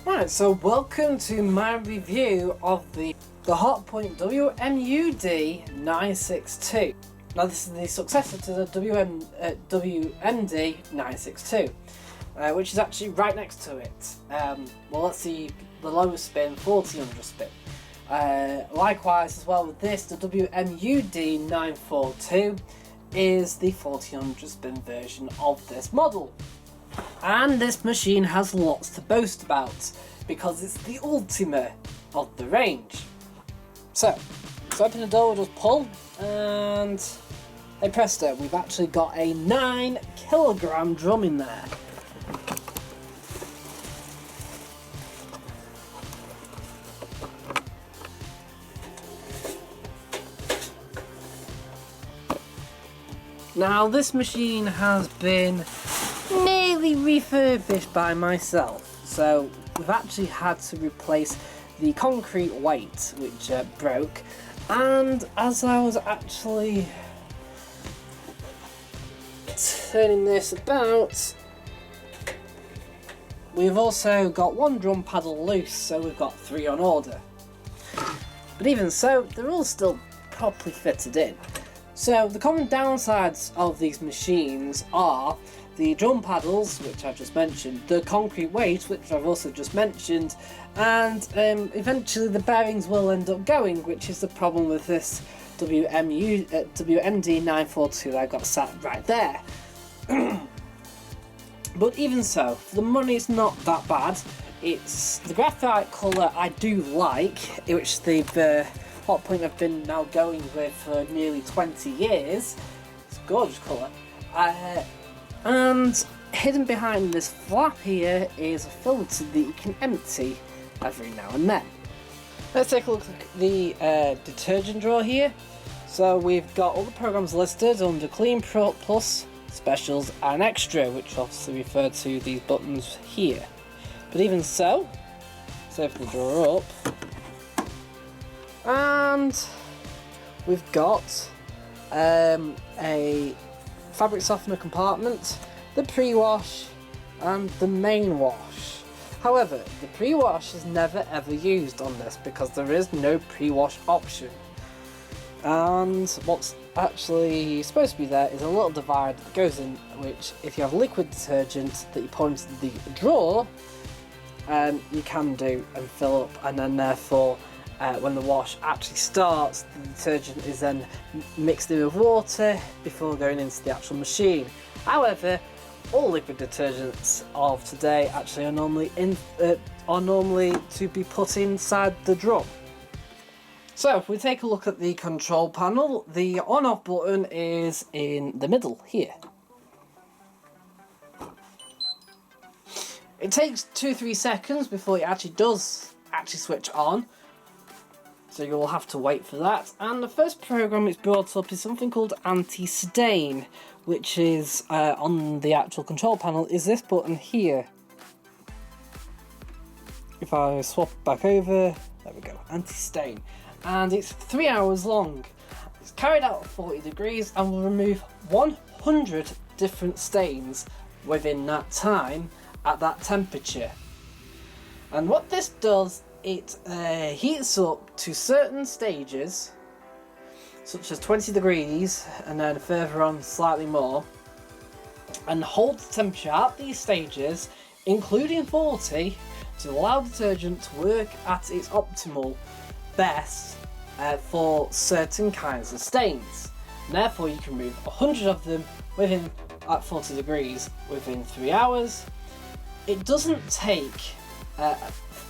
Right, so welcome to my review of the Hotpoint WMUD962. Now this is the successor to the WMD962, which is actually right next to it. Well, let's see, the lowest spin, 1400 spin. Likewise as well with this, the WMUD942 is the 1400 spin version of this model. And this machine has lots to boast about, because it's the Ultima of the range. So, let's open the door, we'll just pull, and hey presto, we've actually got a 9 kilogram drum in there. Now this machine has been nearly refurbished by myself, so we've actually had to replace the concrete weight which broke, and as I was actually turning this about, we've also got one drum paddle loose, so we've got 3 on order. But even so, they're all still properly fitted in. So the common downsides of these machines are the drum paddles, which I've just mentioned, the concrete weight, which I've also just mentioned, and eventually the bearings will end up going, which is the problem with this WMD942 that I've got sat right there. But even so, for the money it's not that bad. It's the graphite colour I do like, which they've Hotpoint have been now going with for nearly 20 years. It's a gorgeous colour. And hidden behind this flap here is a filter that you can empty every now and then. Let's take a look at the detergent drawer here. So we've got all the programs listed under Clean Pro Plus, Specials and Extra, which obviously refer to these buttons here. But even so, let's open the drawer up. And we've got a fabric softener compartment, the pre-wash and the main wash. However, the pre-wash is never ever used on this because there is no pre-wash option. And what's actually supposed to be there is a little divide that goes in, which if you have liquid detergent that you pour into the drawer, you can do and fill up, and then therefore when the wash actually starts, the detergent is then mixed in with water before going into the actual machine. However, all liquid detergents of today actually are normally to be put inside the drum. So if we take a look at the control panel, the on-off button is in the middle here. It takes 2-3 seconds before it actually does switch on. So you'll have to wait for that. And the first program it's brought up is something called Anti-Stain, which is on the actual control panel, is this button here. If I swap back over, there we go, Anti-Stain. And it's 3 hours long. It's carried out at 40 degrees and will remove 100 different stains within that time at that temperature. And what this does, it heats up to certain stages, such as 20 degrees, and then further on slightly more, and holds the temperature at these stages, including 40, to allow detergent to work at its optimal best for certain kinds of stains. And therefore you can remove 100 of them within at 40 degrees within 3 hours. It doesn't take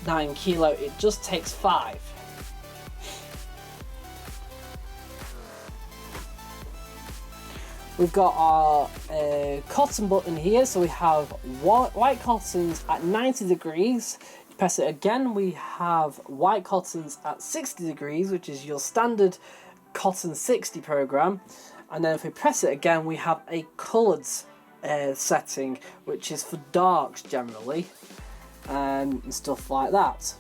9 kilo, it just takes 5. We've got our cotton button here, so we have white cottons at 90 degrees. You press it again, we have white cottons at 60 degrees, which is your standard cotton 60 program. And then if we press it again, we have a coloured setting, which is for darks generally, and stuff like that.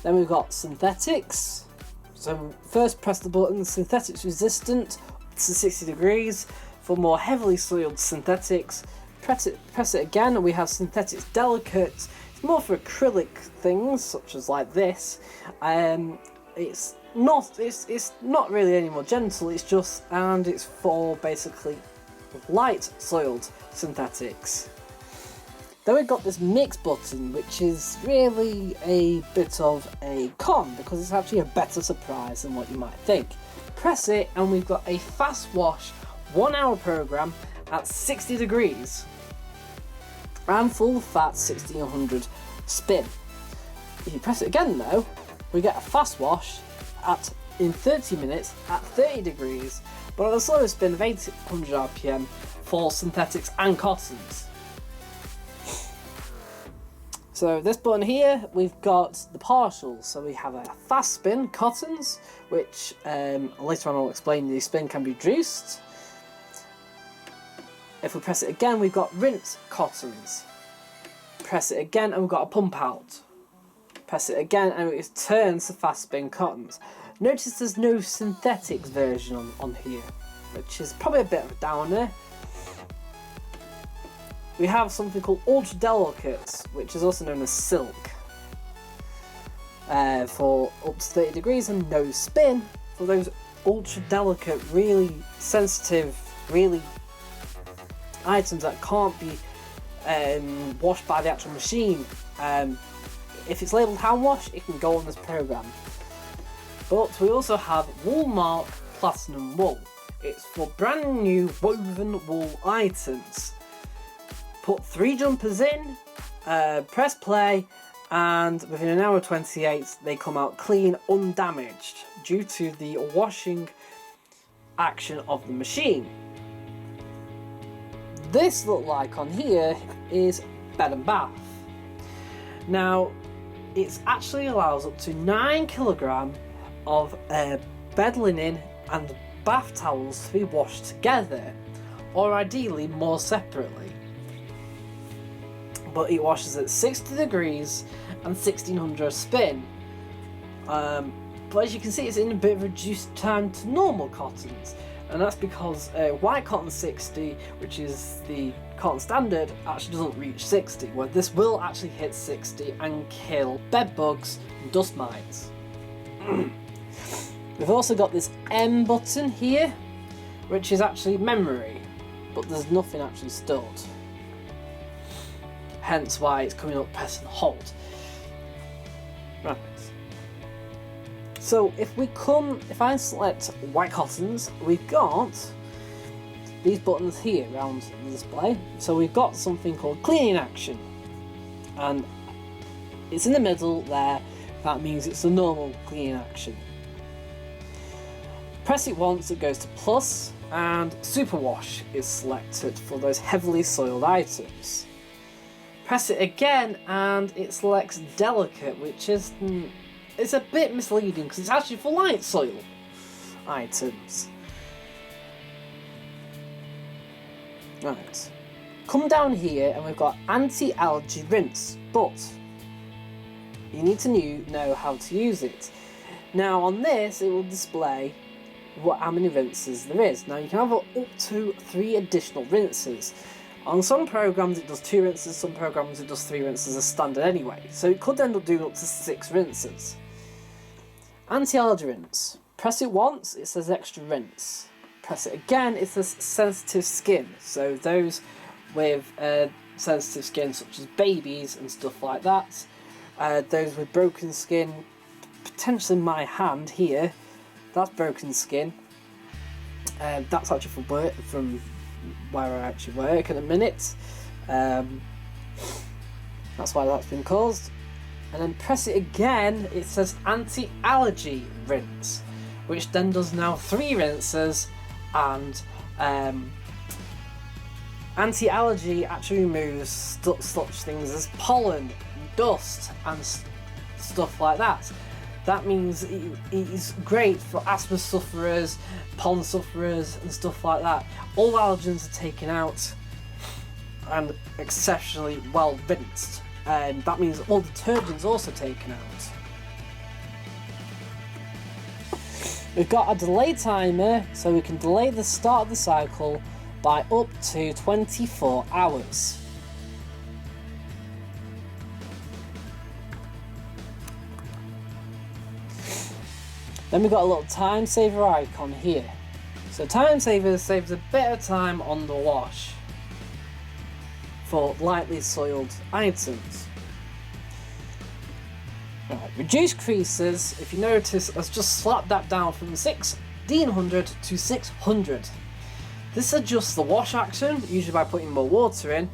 Then we've got synthetics. So first press the button, synthetics resistant to 60 degrees. For more heavily soiled synthetics, press it again, and we have synthetics delicate. It's more for acrylic things, such as like this. It's not really any more gentle. It's for basically light soiled synthetics. Then we've got this mix button, which is really a bit of a con because it's actually a better surprise than what you might think. Press it and we've got a fast wash 1 hour program at 60 degrees and full fat 1600 spin. If you press it again though, we get a fast wash in 30 minutes at 30 degrees, but at a slower spin of 800 RPM for synthetics and cottons. So this button here, we've got the partials. So we have a fast spin cottons, which later on I'll explain the spin can be reduced. If we press it again, we've got rinse cottons. Press it again and we've got a pump out. Press it again and it turns to fast spin cottons. Notice there's no synthetics version on here, which is probably a bit of a downer. We have something called ultra delicates, which is also known as silk, for up to 30 degrees and no spin for those ultra delicate, really sensitive, really items that can't be washed by the actual machine. If it's labelled hand wash, it can go on this program. But we also have Woolmark Platinum Wool. It's for brand new woven wool items. Put 3 jumpers in, press play, and within an hour 28 they come out clean, undamaged due to the washing action of the machine. This look like on here is Bed and Bath. Now it actually allows up to 9 kg of bed linen and bath towels to be washed together, or ideally more separately. But it washes at 60 degrees and 1600 spin. But as you can see, it's in a bit of reduced time to normal cottons, and that's because white cotton 60, which is the cotton standard, actually doesn't reach 60, where this will actually hit 60 and kill bed bugs and dust mites. We've also got this M button here, which is actually memory, but there's nothing actually stored. Hence why it's coming up press and hold. Right. So if I select white cottons, we've got these buttons here around the display. So we've got something called cleaning action, and it's in the middle there. That means it's a normal cleaning action. Press it once, it goes to plus, and super wash is selected for those heavily soiled items. Press it again and it selects delicate, which is it's a bit misleading because it's actually for light soil items. Right, come down here and we've got anti-algae rinse, but you need to know how to use it. Now on this it will display how many rinses there is. Now you can have up to 3 additional rinses. On some programs it does 2 rinses, some programs it does 3 rinses as standard anyway, so it could end up doing up to 6 rinses. Anti-algae rinse. Press it once, it says extra rinse. Press it again, it says sensitive skin. So those with sensitive skin such as babies and stuff like that, those with broken skin, potentially my hand here, that's broken skin. That's actually from where I actually work at the minute. That's why that's been caused. And then press it again, it says anti-allergy rinse, which then does now 3 rinses, and anti-allergy actually removes such things as pollen, dust and stuff like that. That means it is great for asthma sufferers, pollen sufferers and stuff like that. All allergens are taken out and exceptionally well rinsed, and that means all detergents also taken out. We've got a delay timer, so we can delay the start of the cycle by up to 24 hours. Then we've got a little time saver icon here. So time saver saves a bit of time on the wash for lightly soiled items. Right, reduce creases, if you notice, let's just slap that down from 1600 to 600. This adjusts the wash action, usually by putting more water in,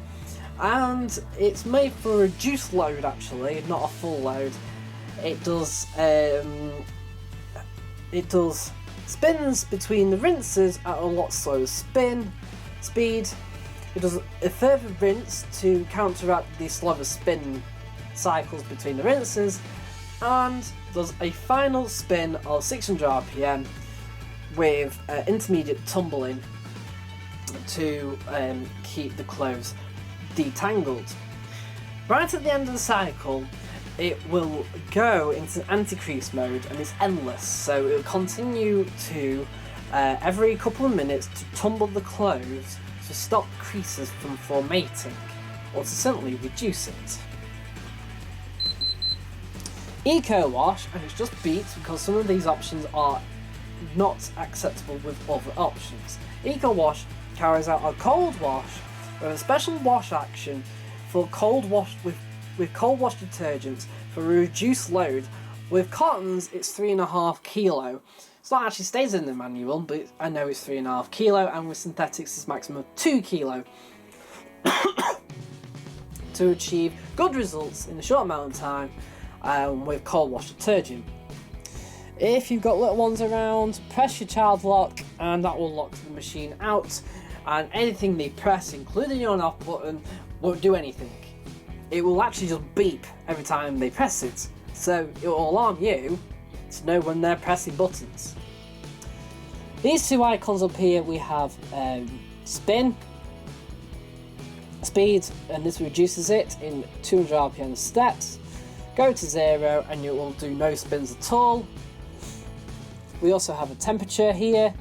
and it's made for a reduced load actually, not a full load. It does spins between the rinses at a lot slower speed. It does a further rinse to counteract the slower spin cycles between the rinses, and does a final spin of 600 RPM with intermediate tumbling to keep the clothes detangled. Right at the end of the cycle, it will go into anti-crease mode, and it's endless, so it will continue to every couple of minutes to tumble the clothes to stop creases from formating or to simply reduce it. Eco Wash, and it's just beat because some of these options are not acceptable with other options. Eco Wash carries out a cold wash with a special wash action for cold wash with cold wash detergents for a reduced load. With cottons, it's 3.5 kilo. It's not actually stated in the manual, but I know it's 3.5 kilo, and with synthetics, it's maximum of 2 kilo. To achieve good results in a short amount of time with cold wash detergent. If you've got little ones around, press your child lock, and that will lock the machine out, and anything they press, including your on-off button, won't do anything. It will actually just beep every time they press it, so it will alarm you to know when they're pressing buttons. These two icons up here, we have spin, speed, and this reduces it in 200 RPM steps. Go to 0 and it will do no spins at all. We also have a temperature here,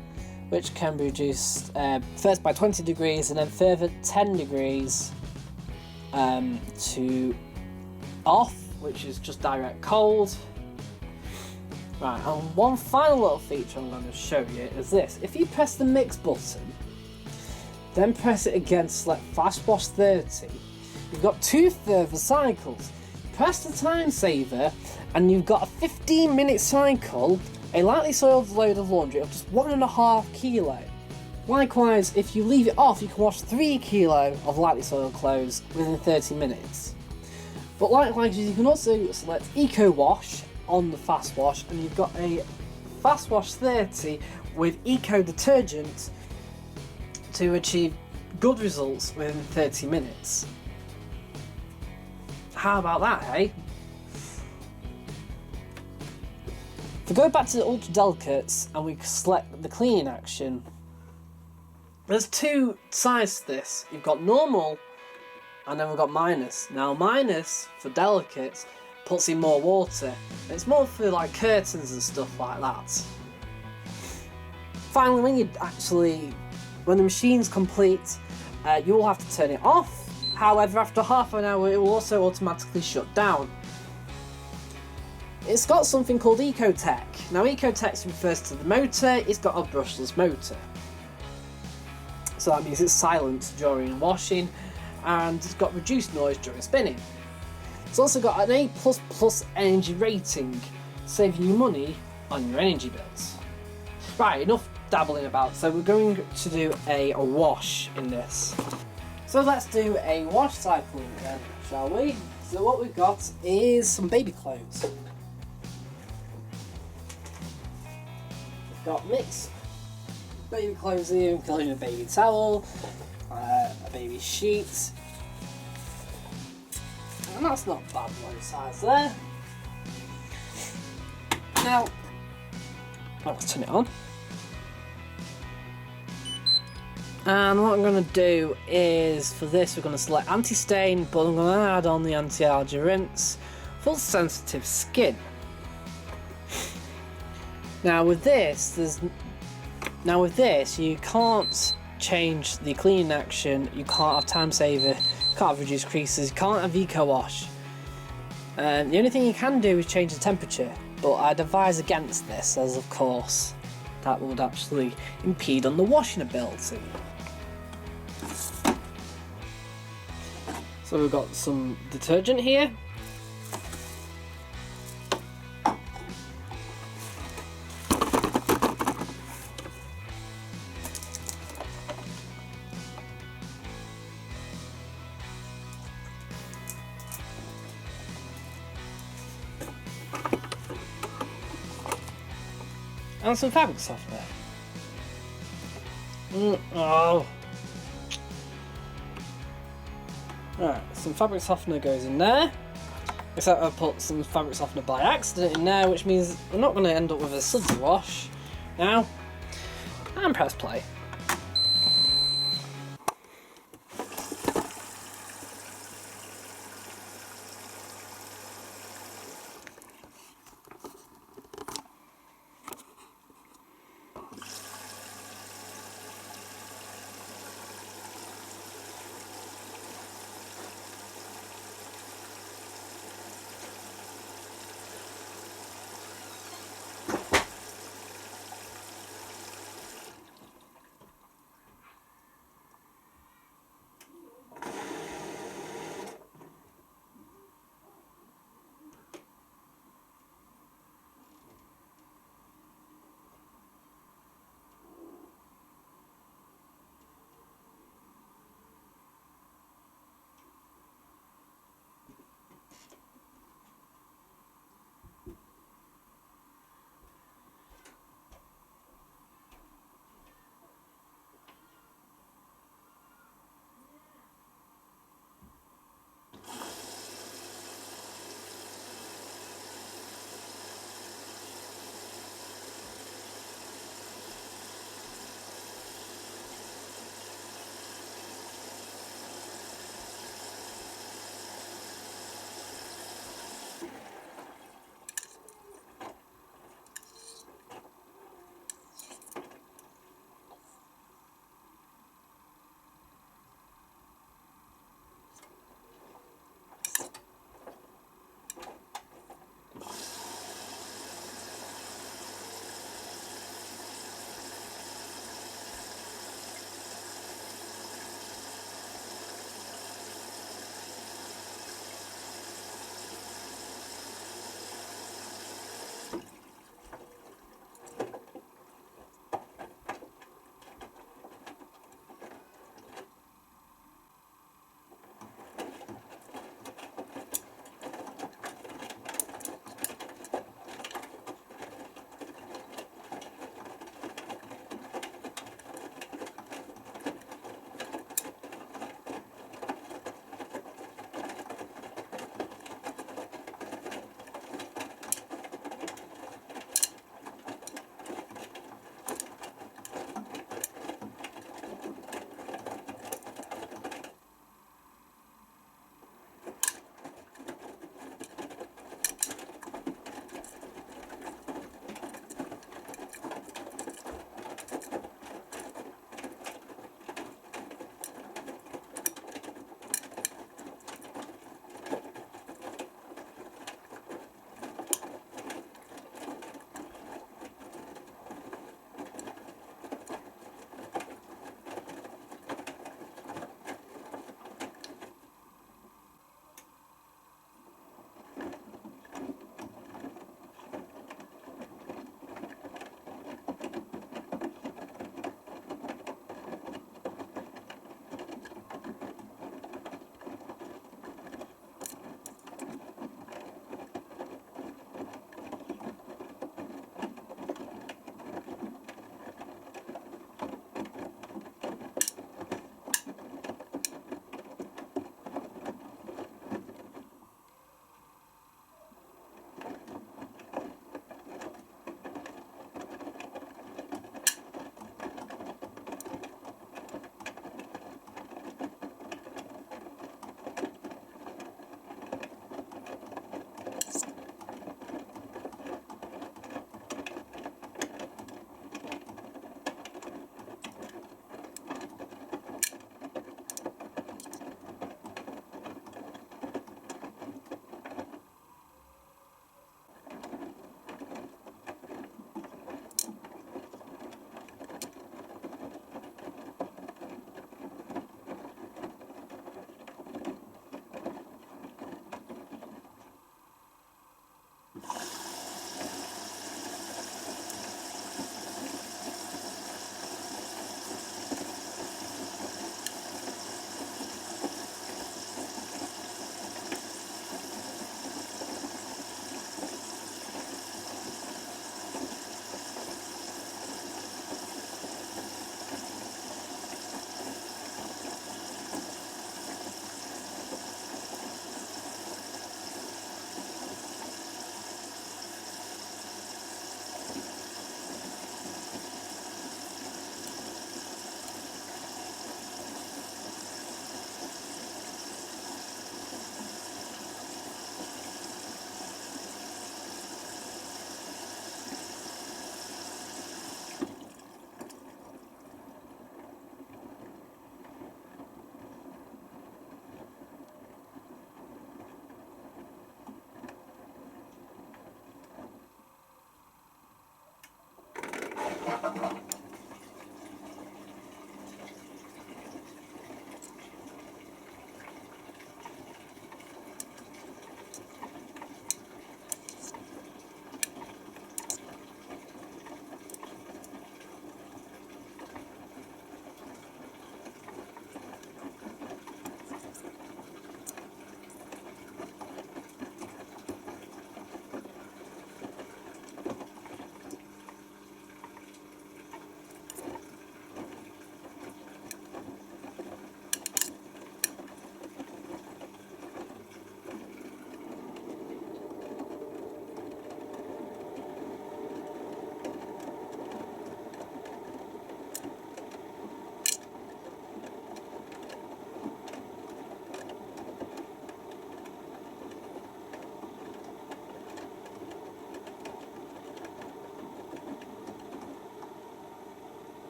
which can be reduced first by 20 degrees and then further 10 degrees to off, which is just direct cold. Right, and one final little feature I'm going to show you is this. If you press the mix button, then press it again to select Fast Wash 30, you've got 2 further cycles. Press the time saver and you've got a 15-minute cycle, a lightly soiled load of laundry of just 1.5 kilo. Likewise, if you leave it off, you can wash 3 kilo of lightly soiled clothes within 30 minutes. But likewise, you can also select Eco Wash on the Fast Wash, and you've got a Fast Wash 30 with Eco Detergent to achieve good results within 30 minutes. How about that, eh? If we go back to the Ultra Delicates and we select the cleaning action, there's 2 sides to this. You've got normal and then we've got minus. Now minus for delicates puts in more water. It's more for like curtains and stuff like that. Finally, when the machine's complete, you will have to turn it off. However, after half an hour, it will also automatically shut down. It's got something called Ecotech. Now, Ecotech refers to the motor. It's got a brushless motor. So that means it's silent during washing, and it's got reduced noise during spinning. It's also got an A++ energy rating, saving you money on your energy bills. Right, enough dabbling about, so we're going to do a wash in this. So let's do a wash cycle then, shall we? So what we've got is some baby clothes. We've got mixed baby clothes here, including a baby towel, a baby sheet, and that's not bad one size there. Now, let's turn it on. And what I'm going to do is, for this we're going to select anti-stain, but I'm going to add on the anti-algae rinse, full sensitive skin. Now with this, you can't change the cleaning action, you can't have time saver, you can't have reduced creases, you can't have eco wash. The only thing you can do is change the temperature. but I'd advise against this, as of course that would actually impede on the washing ability. So we've got some detergent here. And some fabric softener. Oh. Alright, some fabric softener goes in there. Except I put some fabric softener by accident in there, which means we're not going to end up with a sudsy wash. Now, and press play.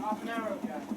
half an hour ago.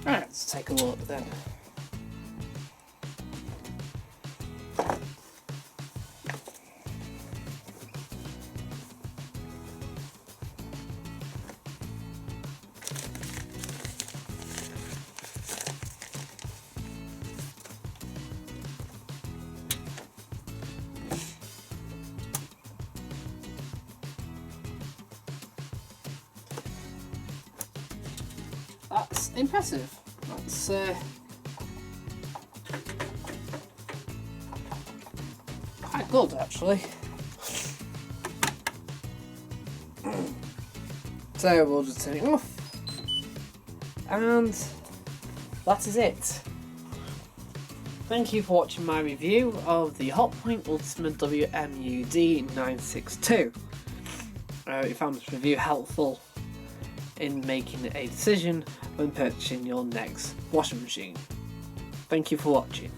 Alright, let's take a look then. That's impressive. That's quite good actually. So we'll just turn it off, and that is it. Thank you for watching my review of the Hotpoint Ultima WMUD962. If you found this review helpful in making a decision when purchasing your next washing machine. Thank you for watching.